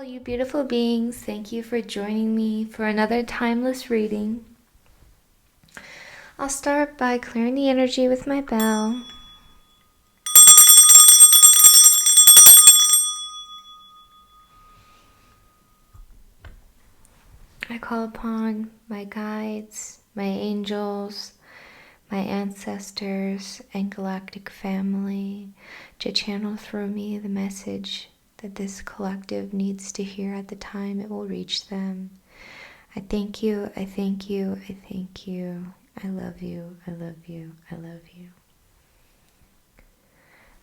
All you beautiful beings, thank you for joining me for another timeless reading. I'll start by clearing the energy with my bell. I call upon my guides, my angels, my ancestors, and galactic family to channel through me the message that this collective needs to hear at the time it will reach them. I thank you, I thank you, I thank you. I love you, I love you, I love you.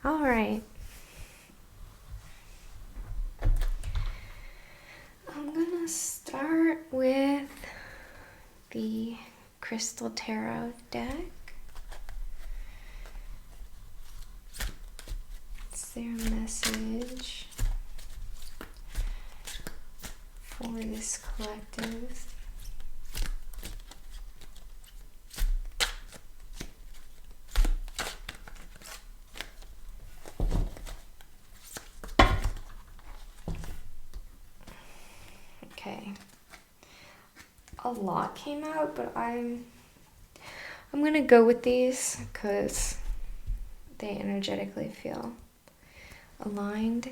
All right. I'm gonna start with the Crystal Tarot deck. It's their message for this collective. Okay. A lot came out, but I'm gonna go with these because they energetically feel aligned.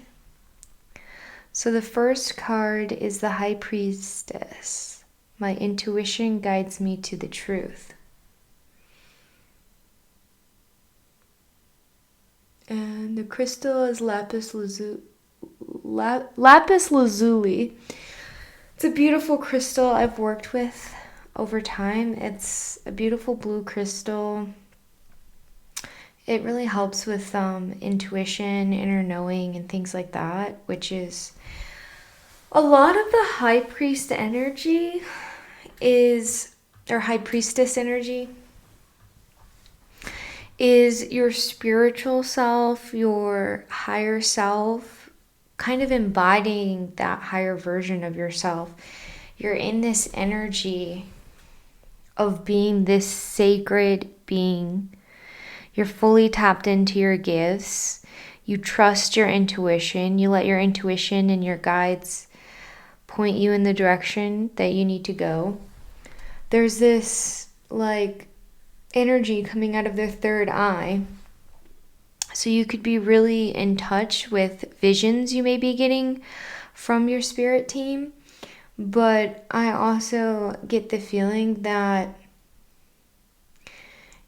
So the first card is the High Priestess. My intuition guides me to the truth. And the crystal is lapis lazuli. It's a beautiful crystal I've worked with over time. It's a beautiful blue crystal. It really helps with intuition, inner knowing, and things like that, which is a lot of the High Priest energy or High Priestess energy is your spiritual self, your higher self, kind of embodying that higher version of yourself. You're in this energy of being this sacred being. You're fully tapped into your gifts. You trust your intuition. You let your intuition and your guides point you in the direction that you need to go. There's this energy coming out of their third eye. So you could be really in touch with visions you may be getting from your spirit team. But I also get the feeling that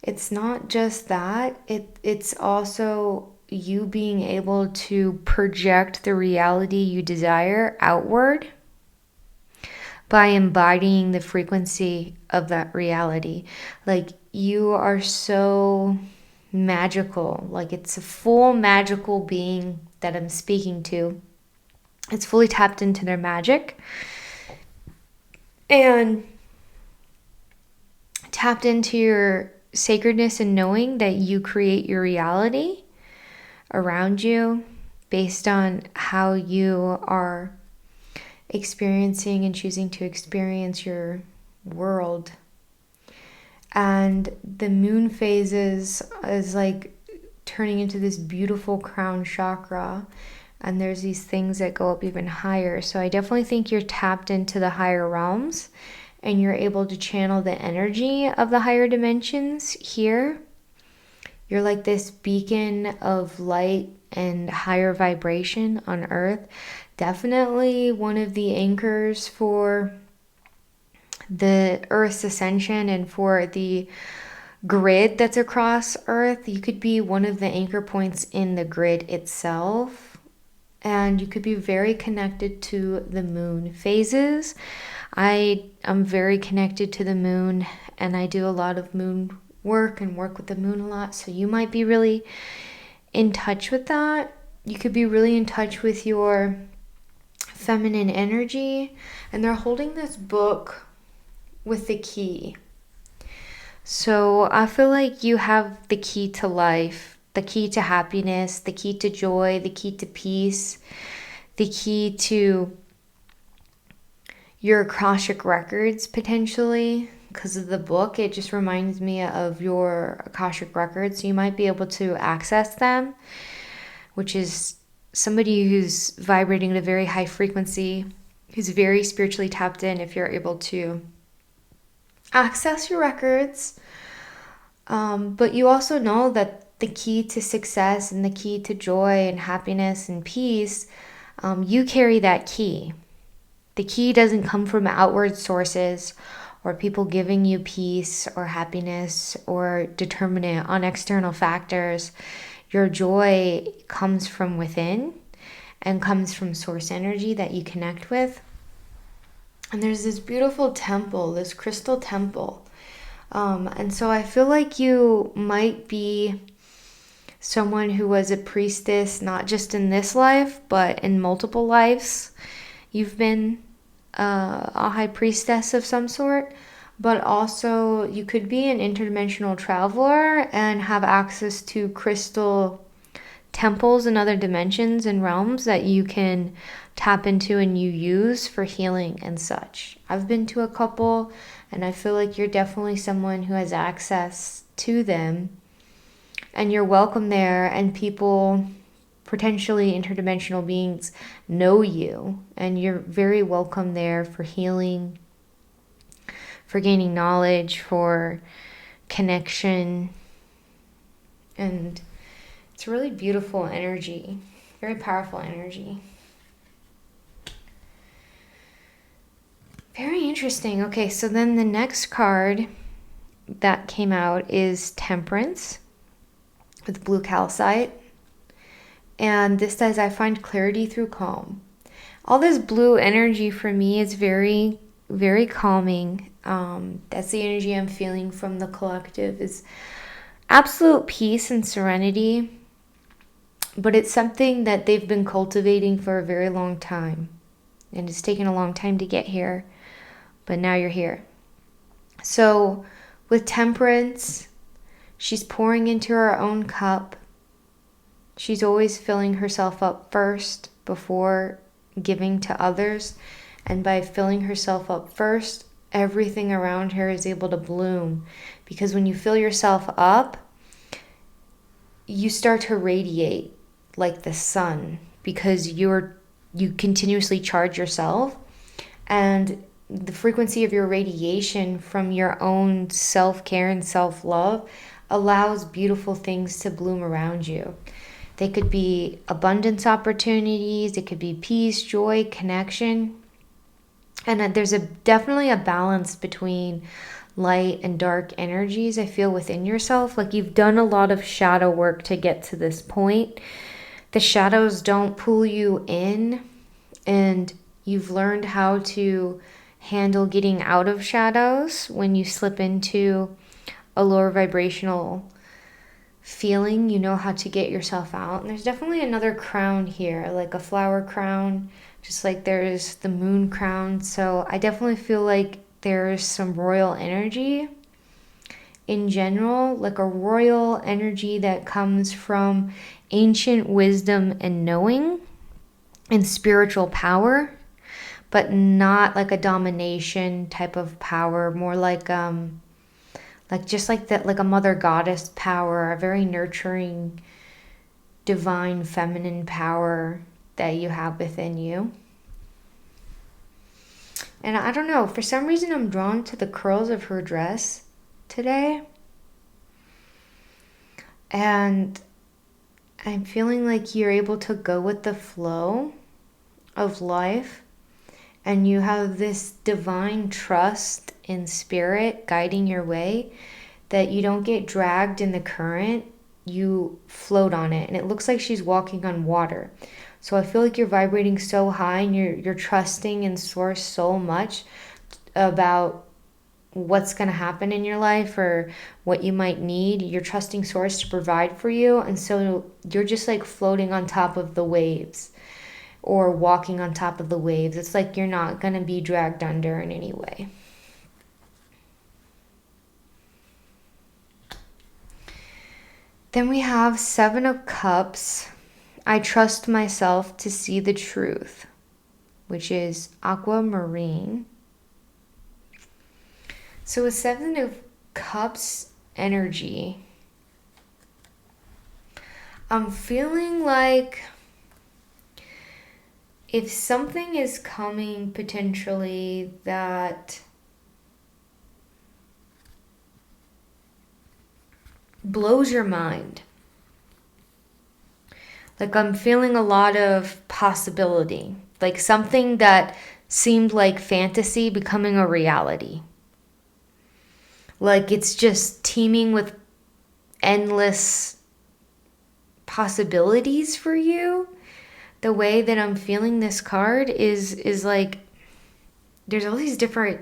it's not just that. It's also you being able to project the reality you desire outward by embodying the frequency of that reality. Like you are so magical. Like it's a full magical being that I'm speaking to. It's fully tapped into their magic and tapped into your sacredness and knowing that you create your reality around you based on how you are experiencing and choosing to experience your world. And the moon phases is like turning into this beautiful crown chakra, and there's these things that go up even higher. So I definitely think you're tapped into the higher realms and you're able to channel the energy of the higher dimensions here. You're like this beacon of light and higher vibration on earth. Definitely one of the anchors for the Earth's ascension and for the grid that's across Earth. You could be one of the anchor points in the grid itself. And you could be very connected to the moon phases. I am very connected to the moon, and I do a lot of moon work and work with the moon a lot. So you might be really in touch with that. You could be really in touch with your feminine energy. And they're holding this book with the key. So I feel like you have the key to life, the key to happiness, the key to joy, the key to peace, the key to your Akashic records potentially. Because of the book, it just reminds me of your Akashic records. So you might be able to access them, which is somebody who's vibrating at a very high frequency, who's very spiritually tapped in, if you're able to access your records. But you also know that the key to success and the key to joy and happiness and peace, you carry that key. The key doesn't come from outward sources or people giving you peace or happiness or determinant on external factors. Your joy comes from within and comes from source energy that you connect with. And there's this beautiful temple, this crystal temple. And so I feel like you might be someone who was a priestess, not just in this life, but in multiple lives. You've been a high priestess of some sort, but also you could be an interdimensional traveler and have access to crystal temples and other dimensions and realms that you can tap into and you use for healing and such. I've been to a couple, and I feel like you're definitely someone who has access to them, and you're welcome there, and people, potentially interdimensional beings, know you, and you're very welcome there for healing, for gaining knowledge, for connection. And it's a really beautiful energy, very powerful energy. Very interesting. Okay, so then the next card that came out is Temperance with blue calcite. And this says, I find clarity through calm. All this blue energy for me is very, very calming. That's the energy I'm feeling from the collective, is absolute peace and serenity. But it's something that they've been cultivating for a very long time. And it's taken a long time to get here. But now you're here. So with Temperance, she's pouring into her own cup. She's always filling herself up first before giving to others. And by filling herself up first, everything around her is able to bloom. Because when you fill yourself up, you start to radiate like the sun, because you continuously charge yourself, and the frequency of your radiation from your own self-care and self-love allows beautiful things to bloom around you. They could be abundance opportunities, it could be peace, joy, connection. And there's definitely a balance between light and dark energies, I feel, within yourself. Like you've done a lot of shadow work to get to this point. The shadows don't pull you in, and you've learned how to handle getting out of shadows when you slip into a lower vibrational feeling. You know how to get yourself out. And there's definitely another crown here, like a flower crown, just like there's the moon crown. So I definitely feel like there's some royal energy in general, like a royal energy that comes from ancient wisdom and knowing and spiritual power, but not like a domination type of power, more like just like that, like a mother goddess power, a very nurturing, divine, feminine power that you have within you. And I don't know, for some reason I'm drawn to the curls of her dress today. And I'm feeling like you're able to go with the flow of life, and you have this divine trust in spirit guiding your way, that you don't get dragged in the current, you float on it. And it looks like she's walking on water. So I feel like you're vibrating so high, and you're trusting in source so much about what's going to happen in your life or what you might need. You're trusting source to provide for you, and so you're just like floating on top of the waves or walking on top of the waves. It's like you're not going to be dragged under in any way. Then we have Seven of Cups. I trust myself to see the truth, which is aquamarine. So with Seven of Cups energy, I'm feeling like if something is coming potentially that blows your mind, like I'm feeling a lot of possibility, like something that seemed like fantasy becoming a reality. Like it's just teeming with endless possibilities for you. The way that I'm feeling this card is like there's all these different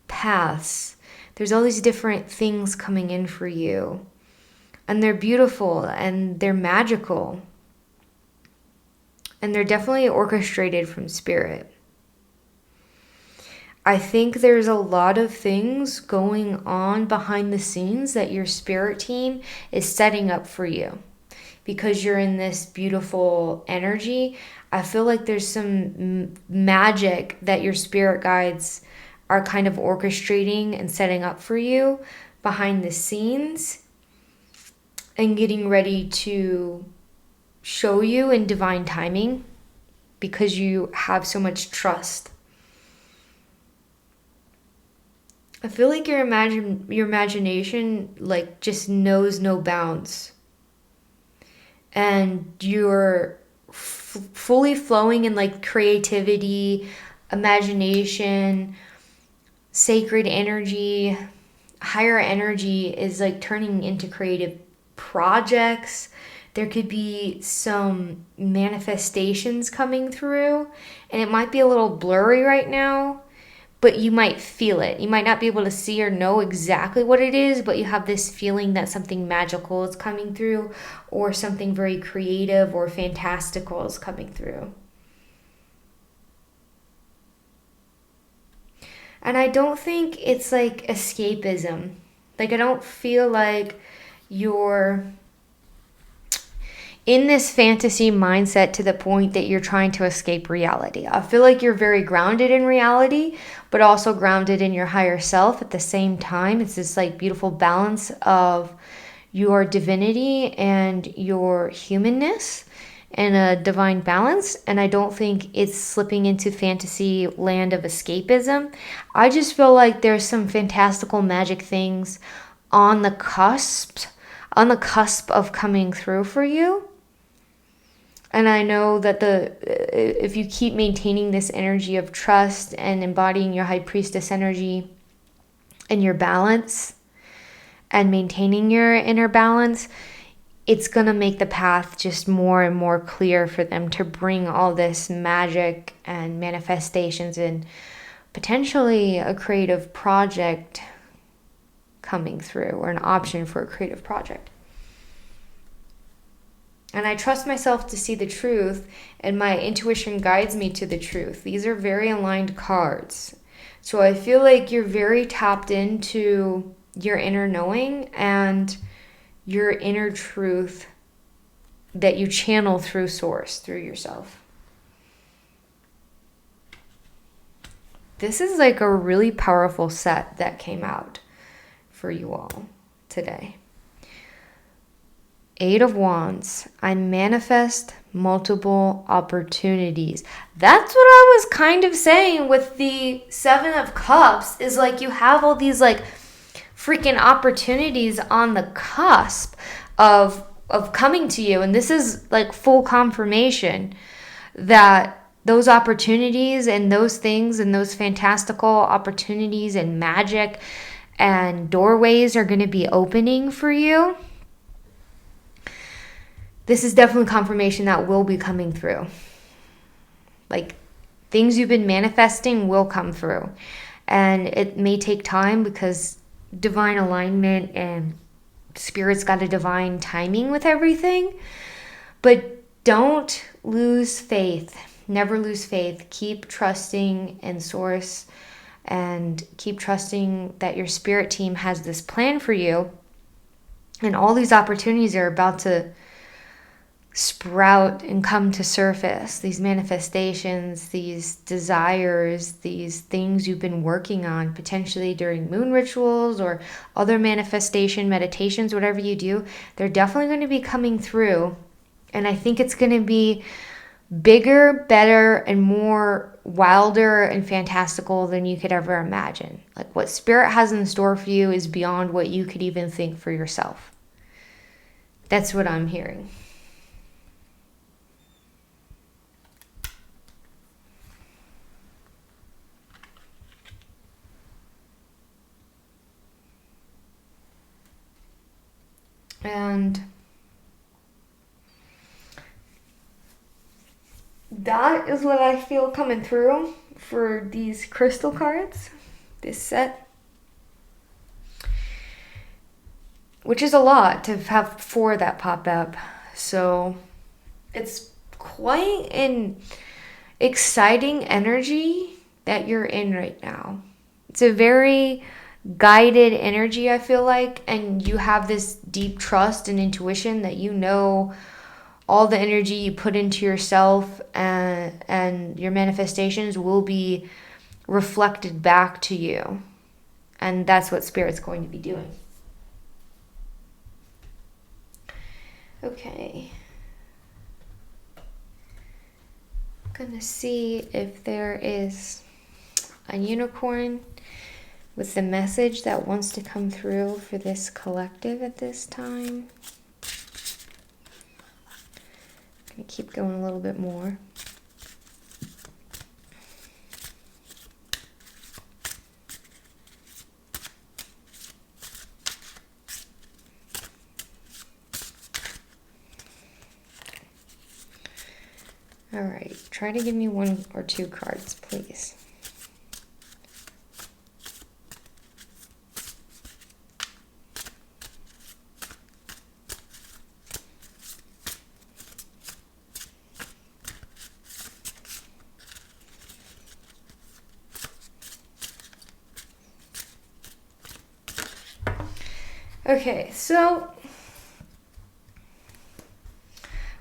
paths. There's all these different things coming in for you. And they're beautiful and they're magical. And they're definitely orchestrated from spirit. I think there's a lot of things going on behind the scenes that your spirit team is setting up for you. Because you're in this beautiful energy, I feel like there's some magic that your spirit guides are kind of orchestrating and setting up for you behind the scenes and getting ready to show you in divine timing because you have so much trust. I feel like your imagination like just knows no bounds. And you're fully flowing in like creativity, imagination, sacred energy. Higher energy is like turning into creative projects. There could be some manifestations coming through, and it might be a little blurry right now, but you might feel it. You might not be able to see or know exactly what it is, but you have this feeling that something magical is coming through, or something very creative or fantastical is coming through. And I don't think it's like escapism. Like I don't feel like you're in this fantasy mindset to the point that you're trying to escape reality. I feel like you're very grounded in reality, but also grounded in your higher self at the same time. It's this like beautiful balance of your divinity and your humanness and a divine balance. And I don't think it's slipping into fantasy land of escapism. I just feel like there's some fantastical magic things on the cusp of coming through for you. And I know that if you keep maintaining this energy of trust and embodying your High Priestess energy and your balance and maintaining your inner balance, it's going to make the path just more and more clear for them to bring all this magic and manifestations and potentially a creative project coming through, or an option for a creative project. And I trust myself to see the truth, and my intuition guides me to the truth. These are very aligned cards. So I feel like you're very tapped into your inner knowing and your inner truth that you channel through source, through yourself. This is like a really powerful set that came out for you all today. Eight of Wands. I manifest multiple opportunities. That's what I was kind of saying with the Seven of Cups, is like you have all these like freaking opportunities on the cusp of coming to you. And this is like full confirmation that those opportunities and those things and those fantastical opportunities and magic and doorways are going to be opening for you. This is definitely confirmation that will be coming through. Like things you've been manifesting will come through. And it may take time because divine alignment and spirit's got a divine timing with everything. But don't lose faith. Never lose faith. Keep trusting in source and keep trusting that your spirit team has this plan for you. And all these opportunities are about to sprout and come to surface. These manifestations, these desires, these things you've been working on potentially during moon rituals or other manifestation meditations, whatever you do, they're definitely going to be coming through. And I think it's going to be bigger, better, and more wilder and fantastical than you could ever imagine. Like what Spirit has in store for you is beyond what you could even think for yourself. That's what I'm hearing. And that is what I feel coming through for these crystal cards, this set. Which is a lot to have 4 that pop up. So it's quite an exciting energy that you're in right now. It's a very guided energy, I feel like, and you have this deep trust and intuition that you know all the energy you put into yourself and your manifestations will be reflected back to you. And that's what Spirit's going to be doing. Okay. I'm gonna see if there is a unicorn with the message that wants to come through for this collective at this time. I'm gonna keep going a little bit more. All right, try to give me 1 or 2 cards, please. Okay, so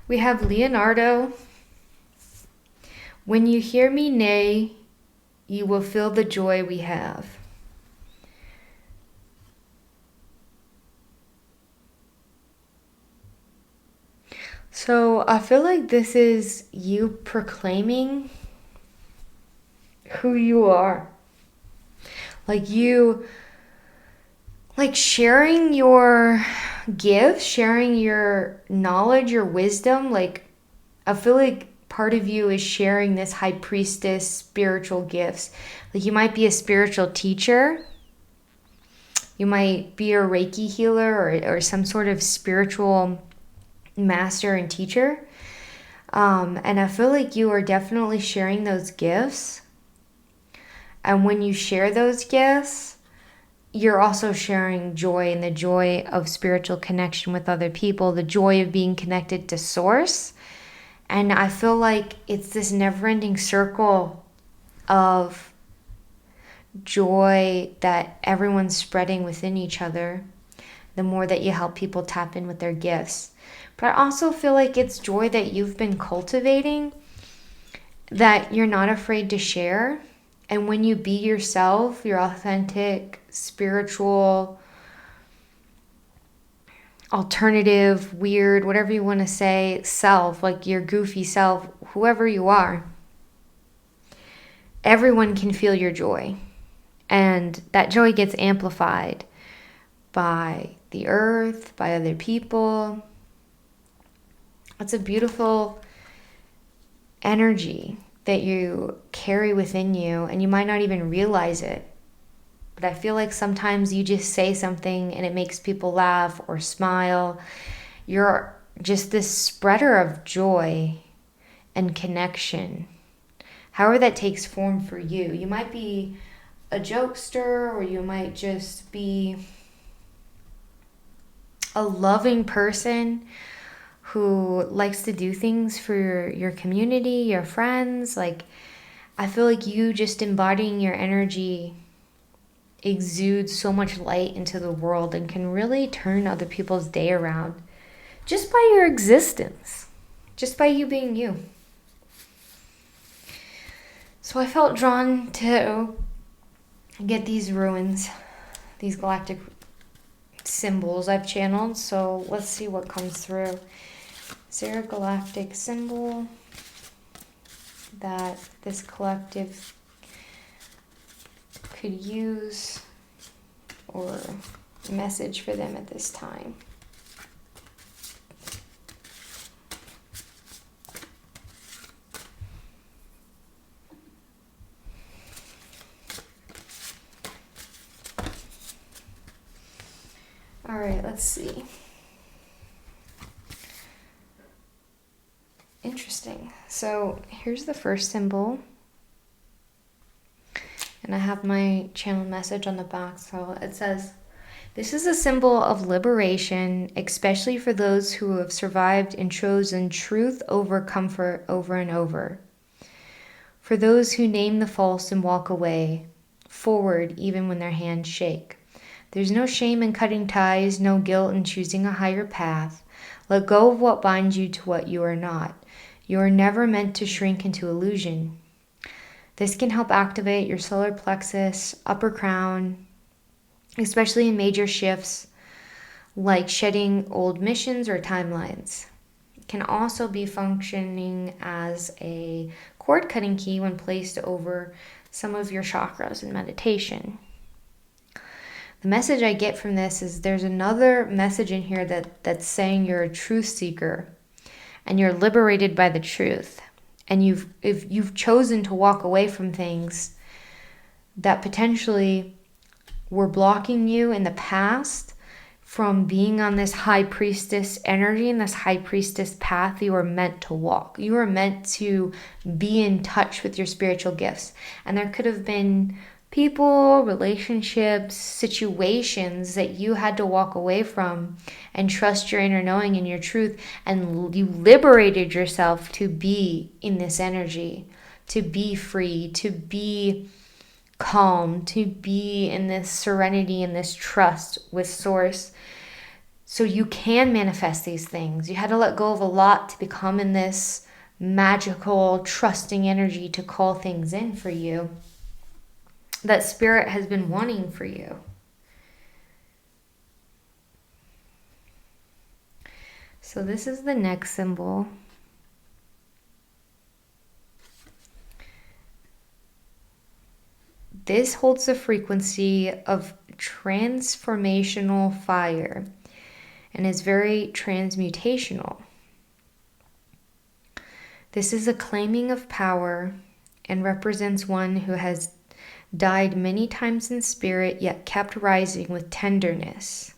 we have Leonardo. When you hear me neigh, you will feel the joy we have. So I feel like this is you proclaiming who you are. Like sharing your gifts, sharing your knowledge, your wisdom. Like I feel like part of you is sharing this High Priestess spiritual gifts. Like you might be a spiritual teacher. You might be a Reiki healer or some sort of spiritual master and teacher. And I feel like you are definitely sharing those gifts. And when you share those gifts, you're also sharing joy, and the joy of spiritual connection with other people, the joy of being connected to Source. And I feel like it's this never-ending circle of joy that everyone's spreading within each other, the more that you help people tap in with their gifts. But I also feel like it's joy that you've been cultivating, that you're not afraid to share. And when you be yourself, your authentic, spiritual, alternative, weird, whatever you want to say, self, like your goofy self, whoever you are, everyone can feel your joy. And that joy gets amplified by the earth, by other people. It's a beautiful energy that you carry within you, and you might not even realize it. But I feel like sometimes you just say something and it makes people laugh or smile. You're just this spreader of joy and connection. However that takes form for you. You might be a jokester, or you might just be a loving person who likes to do things for your community, your friends. Like, I feel like you just embodying your energy exudes so much light into the world and can really turn other people's day around just by your existence, just by you being you. So I felt drawn to get these runes, these galactic symbols I've channeled. So let's see what comes through. Is there a galactic symbol? that this collective could use, or message for them at this time. All right, let's see. Interesting. So here's the first symbol. And I have my channel message on the back. So it says, this is a symbol of liberation, especially for those who have survived and chosen truth over comfort over and over. For those who name the false and walk away, forward even when their hands shake. There's no shame in cutting ties, no guilt in choosing a higher path. Let go of what binds you to what you are not. You are never meant to shrink into illusion. This can help activate your solar plexus, upper crown, especially in major shifts like shedding old missions or timelines. It can also be functioning as a cord cutting key when placed over some of your chakras in meditation. The message I get from this is there's another message in here that's saying you're a truth seeker and you're liberated by the truth. And if you've chosen to walk away from things that potentially were blocking you in the past from being on this high priestess energy and this high priestess path you are meant to walk. You are meant to be in touch with your spiritual gifts. And there could have been people, relationships, situations that you had to walk away from and trust your inner knowing and your truth, and you liberated yourself to be in this energy, to be free, to be calm, to be in this serenity and this trust with source, so you can manifest these things. You had to let go of a lot to become in this magical, trusting energy to call things in for you that spirit has been wanting for you. So this is the next symbol. This holds the frequency of transformational fire and is very transmutational. This is a claiming of power and represents one who has died many times in spirit, yet kept rising with tenderness.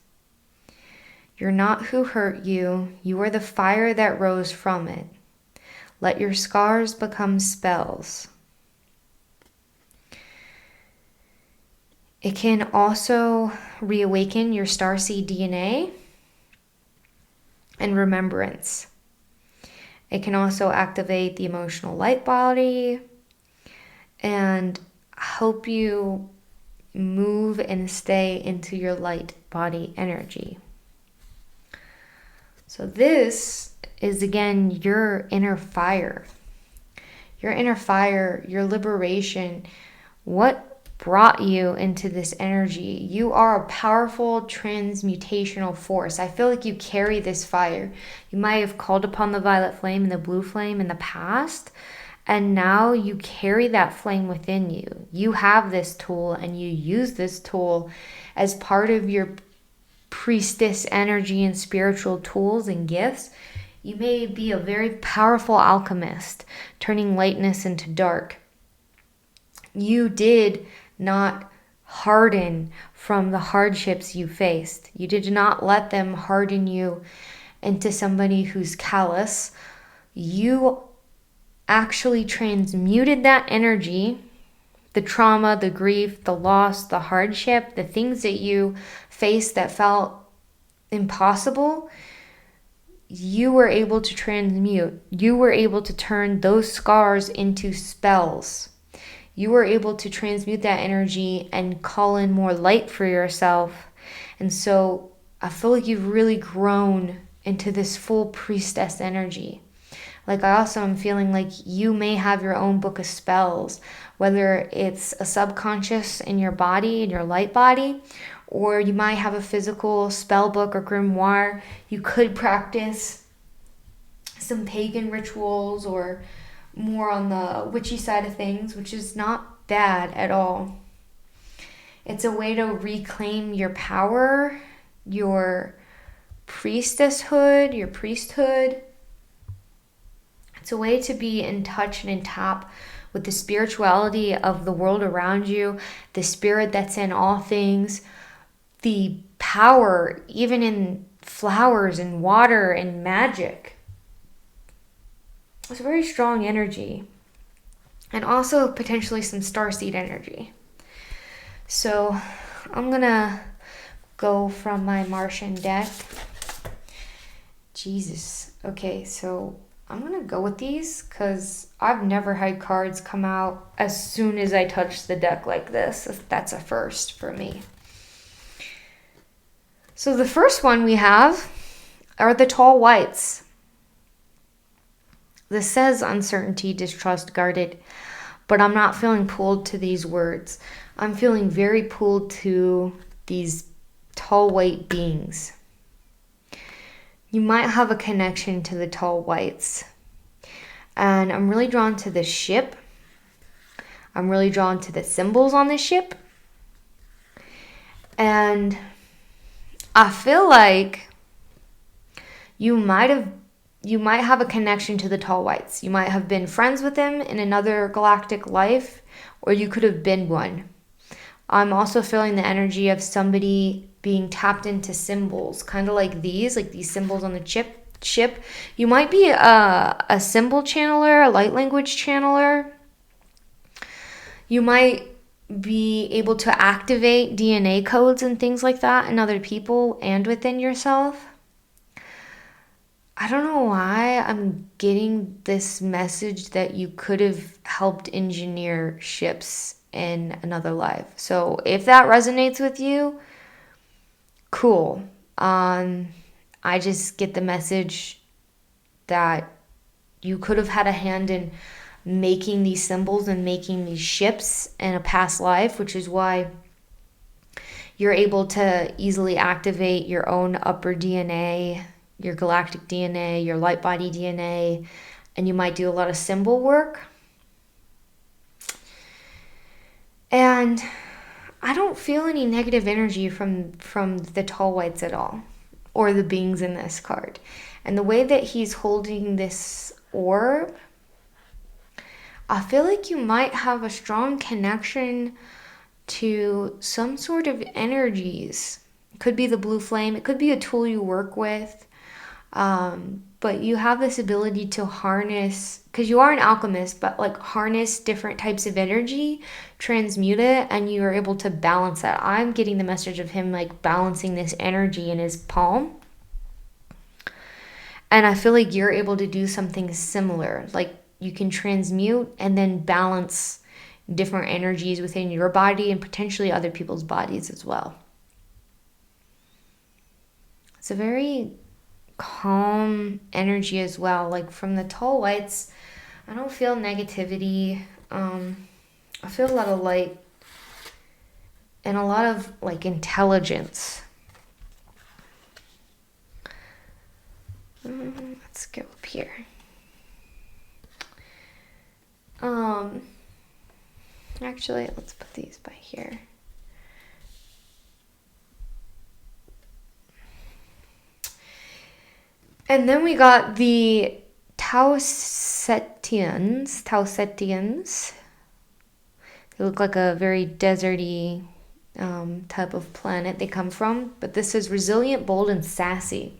You're not who hurt you. You are the fire that rose from it. Let your scars become spells. It can also reawaken your starseed DNA and remembrance. It can also activate the emotional light body and help you move and stay into your light body energy. So this is, again, your inner fire. Your inner fire, your liberation. What brought you into this energy? You are a powerful transmutational force. I feel like you carry this fire. You might have called upon the violet flame and the blue flame in the past, and now you carry that flame within you. You have this tool and you use this tool as part of your priestess energy and spiritual tools and gifts. You may be a very powerful alchemist, turning lightness into dark. You did not harden from the hardships you faced. You did not let them harden you into somebody who's callous. You actually transmuted that energy, the trauma, the grief, the loss, the hardship, the things that you faced that felt impossible. You were able to transmute. You were able to turn those scars into spells. You were able to transmute that energy and call in more light for yourself. And so I feel like you've really grown into this full priestess energy. Like, I also am feeling like you may have your own book of spells, whether it's a subconscious in your body, in your light body, or you might have a physical spell book or grimoire. You could practice some pagan rituals or more on the witchy side of things, which is not bad at all. It's a way to reclaim your power, your priestesshood, your priesthood. It's a way to be in touch and in tap with the spirituality of the world around you, the spirit that's in all things, the power even in flowers and water and magic. It's a very strong energy. And also potentially some starseed energy. So I'm gonna go from my Martian deck. Jesus. Okay, so I'm going to go with these because I've never had cards come out as soon as I touch the deck like this. That's a first for me. So the first one we have are the tall whites. This says uncertainty, distrust, guarded, but I'm not feeling pulled to these words. I'm feeling very pulled to these tall white beings. You might have a connection to the tall whites. And I'm really drawn to the ship. I'm really drawn to the symbols on the ship. And I feel like you might have a connection to the tall whites. You might have been friends with them in another galactic life, or you could have been one. I'm also feeling the energy of somebody being tapped into symbols, kind of like these symbols on the ship. You might be a symbol channeler, a light language channeler. You might be able to activate DNA codes and things like that in other people and within yourself. I don't know why I'm getting this message that you could have helped engineer ships in another life. So if that resonates with you, cool. I just get the message that you could have had a hand in making these symbols and making these ships in a past life, which is why you're able to easily activate your own upper DNA, your galactic DNA, your light body DNA, and you might do a lot of symbol work. And I don't feel any negative energy from the tall whites at all, or the beings in this card. And the way that he's holding this orb, I feel like you might have a strong connection to some sort of energies. It could be the blue flame. It could be a tool you work with. But you have this ability to harness, because you are an alchemist, but like harness different types of energy, transmute it, and you are able to balance that. I'm getting the message of him like balancing this energy in his palm. And I feel like you're able to do something similar. Like you can transmute and then balance different energies within your body and potentially other people's bodies as well. It's a very calm energy as well. Like from the tall whites, I don't feel negativity. I feel a lot of light and a lot of like intelligence. Let's go up here. Actually, let's put these by here. And then we got the Tausetians. They look like a very deserty type of planet they come from. But this is resilient, bold, and sassy.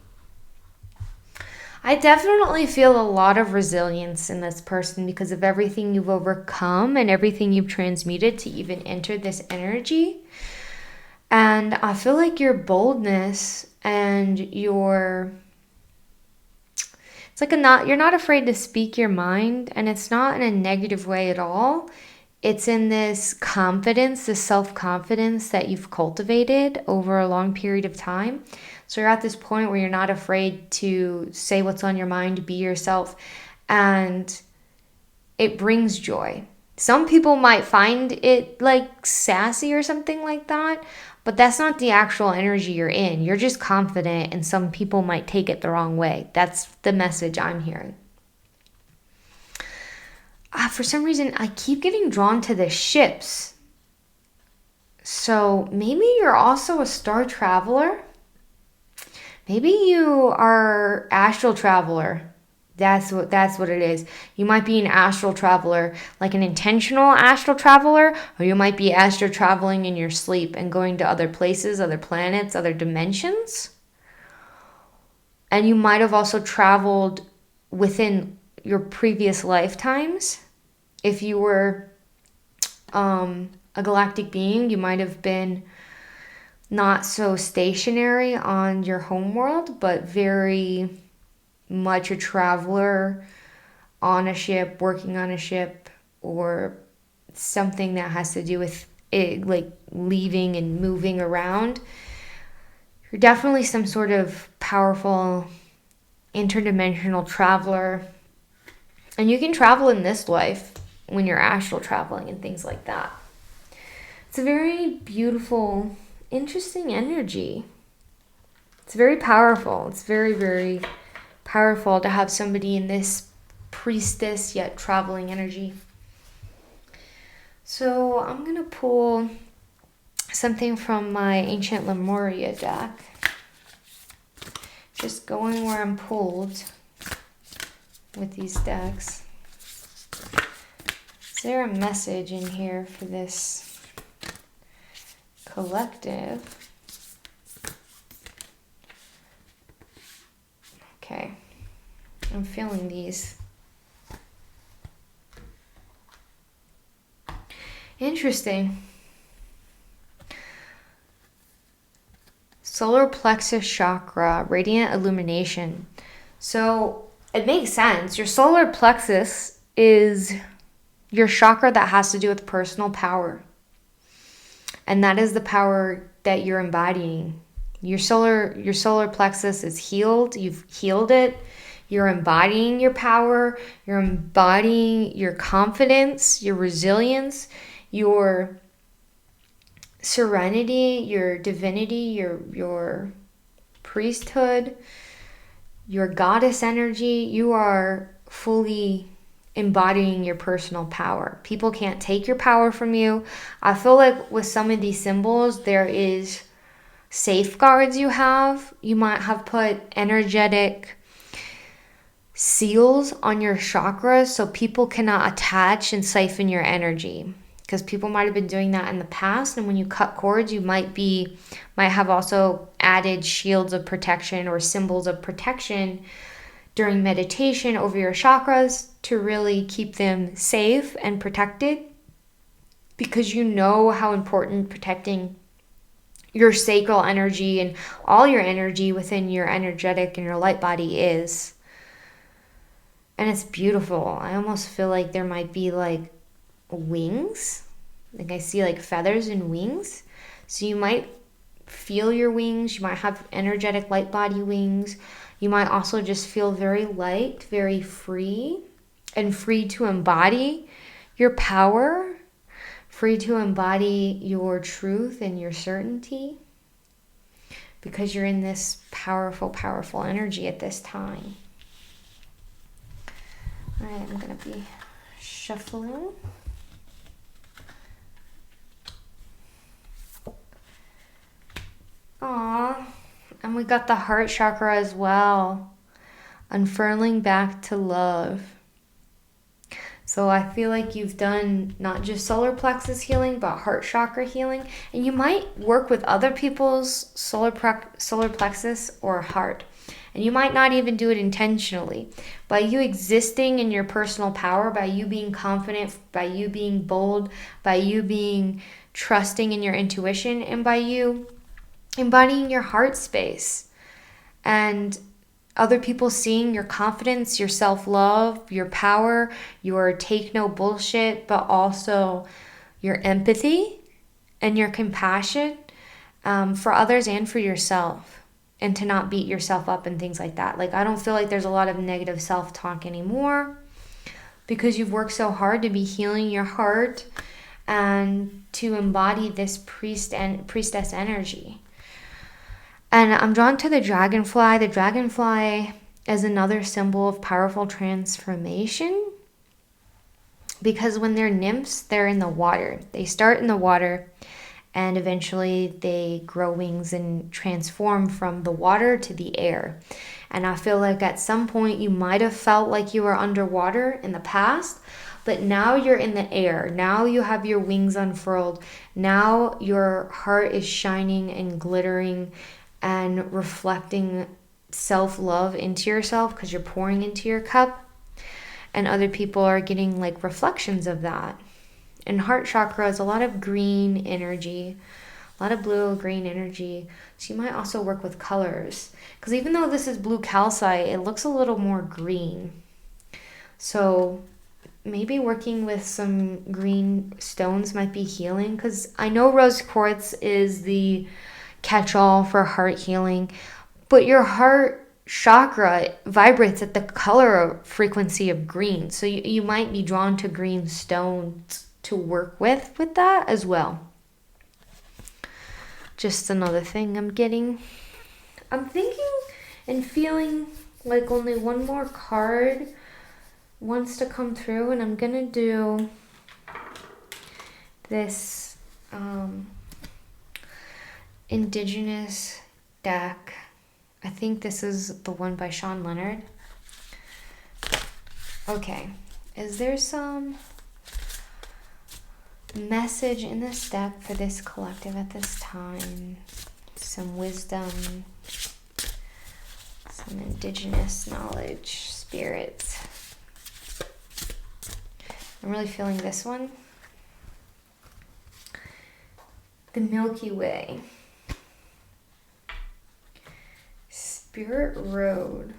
I definitely feel a lot of resilience in this person because of everything you've overcome and everything you've transmuted to even enter this energy. And I feel like your boldness and your... It's like you're not afraid to speak your mind, and it's not in a negative way at all. It's in this confidence, this self-confidence that you've cultivated over a long period of time. So you're at this point where you're not afraid to say what's on your mind, be yourself, and it brings joy. Some people might find it like sassy or something like that, but that's not the actual energy you're in. You're just confident, and some people might take it the wrong way. That's the message I'm hearing. for some reason, I keep getting drawn to the ships. So maybe you're also a star traveler. Maybe you are astral traveler. That's what it is. You might be an astral traveler, like an intentional astral traveler, or you might be astral traveling in your sleep and going to other places, other planets, other dimensions. And you might have also traveled within your previous lifetimes. If you were a galactic being, you might have been not so stationary on your home world, but very much a traveler on a ship, working on a ship, or something that has to do with it, like leaving and moving around. You're definitely some sort of powerful interdimensional traveler. And you can travel in this life when you're astral traveling and things like that. It's a very beautiful, interesting energy. It's very powerful. It's very, very powerful to have somebody in this priestess yet traveling energy. So I'm going to pull something from my Ancient Lemuria deck. Just going where I'm pulled with these decks. Is there a message in here for this collective? Okay, I'm feeling these. Interesting. Solar plexus chakra, radiant illumination. So it makes sense. Your solar plexus is your chakra that has to do with personal power. And that is the power that you're embodying. Your solar plexus is healed. You've healed it. You're embodying your power. You're embodying your confidence, your resilience, your serenity, your divinity, your priesthood, your goddess energy. You are fully embodying your personal power. People can't take your power from you. I feel like with some of these symbols, there is safeguards you have. You might have put energetic seals on your chakras so people cannot attach and siphon your energy, because people might have been doing that in the past. And when you cut cords, you might have also added shields of protection or symbols of protection during meditation over your chakras to really keep them safe and protected, because you know how important protecting your sacral energy and all your energy within your energetic and your light body is. And it's beautiful. I almost feel like there might be like wings. Like I see like feathers and wings. So you might feel your wings. You might have energetic light body wings. You might also just feel very light, very free, and free to embody your power, free to embody your truth and your certainty, because you're in this powerful, powerful energy at this time. All right, I'm going to be shuffling. Aww. And we got the heart chakra as well. Unfurling back to love. So I feel like you've done not just solar plexus healing, but heart chakra healing. And you might work with other people's solar plexus or heart. And you might not even do it intentionally. By you existing in your personal power, by you being confident, by you being bold, by you being trusting in your intuition, and by you embodying your heart space. And other people seeing your confidence, your self-love, your power, your take no bullshit, but also your empathy and your compassion for others and for yourself. And to not beat yourself up and things like that. Like, I don't feel like there's a lot of negative self-talk anymore, because you've worked so hard to be healing your heart and to embody this priestess energy. And I'm drawn to the dragonfly. The dragonfly is another symbol of powerful transformation. Because when they're nymphs, they're in the water. They start in the water and eventually they grow wings and transform from the water to the air. And I feel like at some point you might have felt like you were underwater in the past, but now you're in the air. Now you have your wings unfurled. Now your heart is shining and glittering and reflecting self-love into yourself because you're pouring into your cup. And other people are getting like reflections of that. And heart chakra is a lot of green energy, a lot of blue green energy. So you might also work with colors, because even though this is blue calcite, it looks a little more green. So maybe working with some green stones might be healing, because I know rose quartz is the catch-all for heart healing, but your heart chakra vibrates at the color frequency of green. So you might be drawn to green stones to work with that as well. Just another thing I'm getting. I'm thinking and feeling like only one more card wants to come through, and I'm gonna do this indigenous deck. I think this is the one by Sean Leonard. Okay, is there some message in this deck for this collective at this time? Some wisdom, some indigenous knowledge, spirits. I'm really feeling this one. The Milky Way. Spirit Road.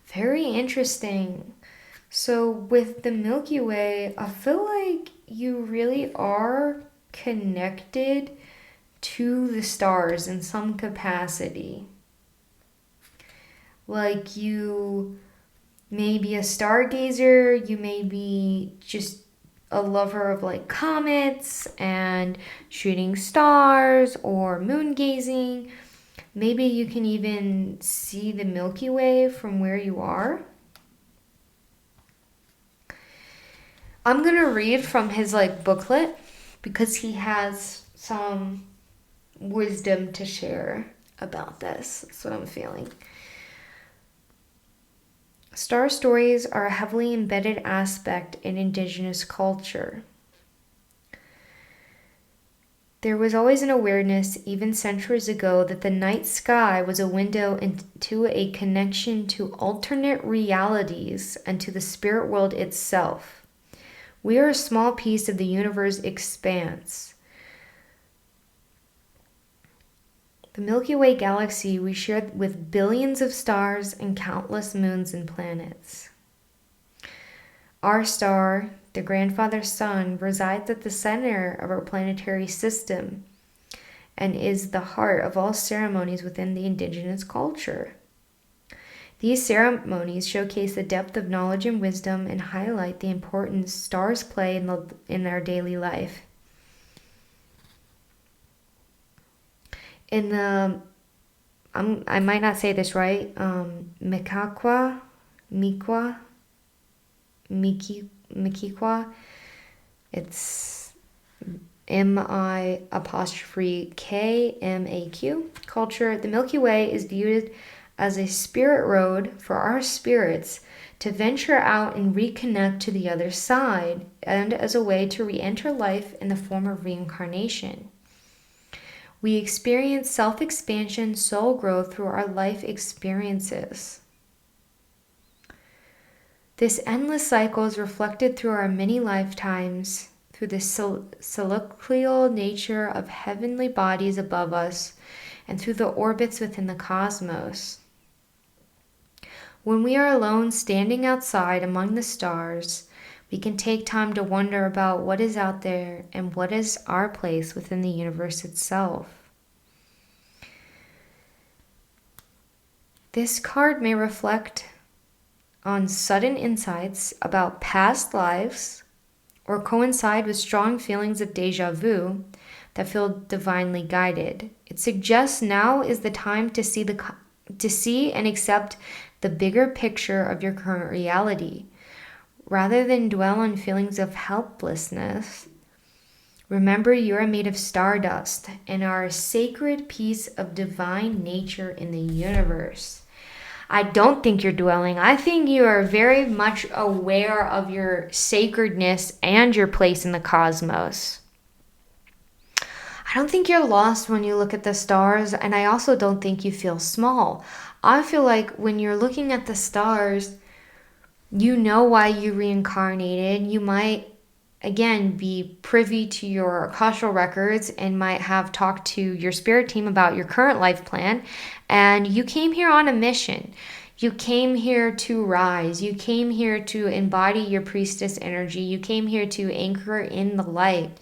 Very interesting. So with the Milky Way, I feel like you really are connected to the stars in some capacity. Like you may be a stargazer, you may be just a lover of like comets and shooting stars or moon gazing. Maybe you can even see the Milky Way from where you are. I'm going to read from his like booklet because he has some wisdom to share about this. That's what I'm feeling. Star stories are a heavily embedded aspect in indigenous culture. There was always an awareness, even centuries ago, that the night sky was a window into a connection to alternate realities and to the spirit world itself. We are a small piece of the universe expanse. The Milky Way galaxy we share with billions of stars and countless moons and planets. Our star, the grandfather sun, resides at the center of our planetary system and is the heart of all ceremonies within the indigenous culture. These ceremonies showcase the depth of knowledge and wisdom and highlight the importance stars play in our daily life. In the, I might not say this right, Miquaqua, it's MI''KMAQ culture. The Milky Way is viewed as a spirit road for our spirits to venture out and reconnect to the other side, and as a way to re-enter life in the form of reincarnation. We experience self-expansion, soul growth through our life experiences. This endless cycle is reflected through our many lifetimes, through the celestial nature of heavenly bodies above us, and through the orbits within the cosmos. When we are alone standing outside among the stars, we can take time to wonder about what is out there and what is our place within the universe itself. This card may reflect on sudden insights about past lives or coincide with strong feelings of déjà vu that feel divinely guided. It suggests now is the time to see and accept the bigger picture of your current reality. rather than dwell on feelings of helplessness, remember you are made of stardust and are a sacred piece of divine nature in the universe. I don't think you're dwelling. I think you are very much aware of your sacredness and your place in the cosmos. I don't think you're lost when you look at the stars, and I also don't think you feel small. I feel like when you're looking at the stars, you know why you reincarnated. You might, again, be privy to your Akashic records and might have talked to your spirit team about your current life plan. And you came here on a mission. You came here to rise. You came here to embody your priestess energy. You came here to anchor in the light,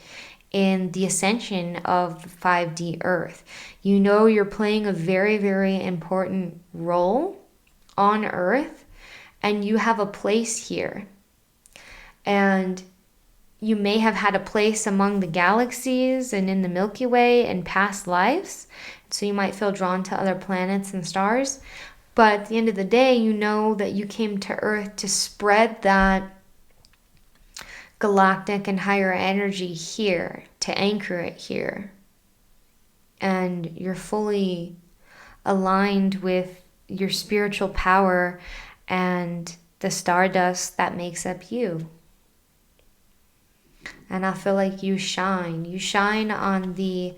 in the ascension of 5D Earth. You know you're playing a very, very important role on Earth, and you have a place here. And you may have had a place among the galaxies and in the Milky Way in past lives. So you might feel drawn to other planets and stars. But at the end of the day, you know that you came to Earth to spread that galactic and higher energy here, to anchor it here. And you're fully aligned with your spiritual power and the stardust that makes up you. And I feel like you shine. You shine on the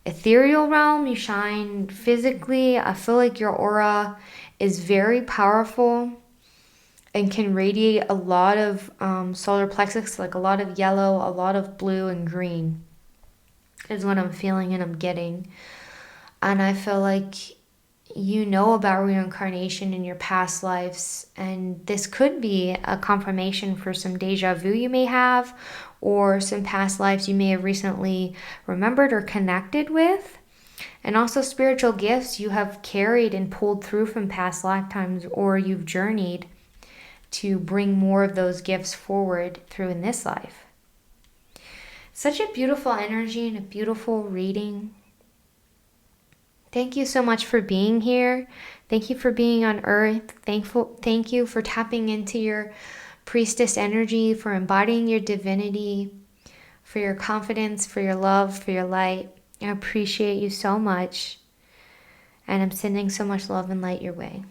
ethereal realm. You shine physically. I feel like your aura is very powerful and can radiate a lot of solar plexus, like a lot of yellow, a lot of blue and green is what I'm feeling and I'm getting. And I feel like you know about reincarnation in your past lives, and this could be a confirmation for some deja vu you may have, or some past lives you may have recently remembered or connected with, and also spiritual gifts you have carried and pulled through from past lifetimes, or you've journeyed to bring more of those gifts forward through in this life. Such a beautiful energy and a beautiful reading. Thank you so much for being here. Thank you for being on Earth. Thank you for tapping into your priestess energy, for embodying your divinity, for your confidence, for your love, for your light. I appreciate you so much. And I'm sending so much love and light your way.